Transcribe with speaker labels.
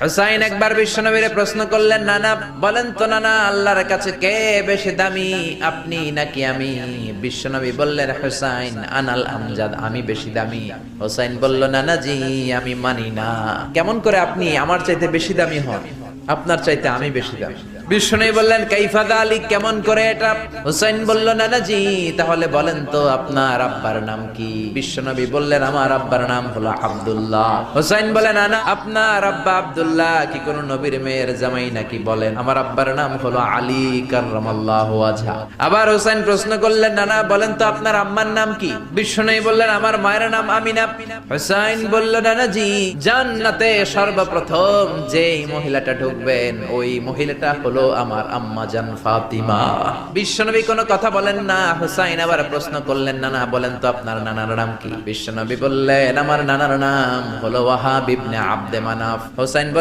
Speaker 1: হুসাইন একবার বিশ্বনবীরে প্রশ্ন করলেন, নানা বলেন তো নানা, আল্লাহর কাছে কে বেশি দামি, আপনি নাকি আমি? বিশ্বনবী বললেন, হুসাইন আনাল আমজাদ, আমি বেশি দামি। হুসাইন বলল, নানা জি আমি মানি না। কেমন করে আপনি আমার চাইতে বেশি দামি হন? আপনার চাইতে আমি বেশি দামি। বিশ্বনবী বললেন, কাইফা যালিক, কেমন করে এটা? হুসাইন বলল, নানা জি তাহলে বলেন তো আপনার আব্বার নাম কি? বিশ্বনবী বললেন, আমার আব্বার নাম হলো আব্দুল্লাহ। হুসাইন বলেন, নানা আপনার আব্বা আব্দুল্লাহ কি কোন নবীর মেয়ের জামাই নাকি? বলেন, আমার আব্বার নাম হলো আলী কাররামাল্লাহু ওয়াজহা। আবার হুসাইন প্রশ্ন করলেন, নানা বলেন তো আপনার আম্মার নাম কি? বিশ্বনবী বললেন, আমার মায়ের নাম আমিনা। হুসাইন বলল, নানা জি জান্নাতে সর্বপ্রথম যেই মহিলাটা ঢুকবেন ওই মহিলাটা হলো আমার আম্মা জান ফাতিমা। বিশ্বনবী কোনো কথা বলেন না। হুসাইন আবার প্রশ্ন করলেন, নানা বলেন তো আপনার নানার নাম কি? বিশ্বনবী বললেন, আমার নানার নাম হলো ওয়াহাব ইবনে আব্দে মানাফ। হুসাইন বললেন,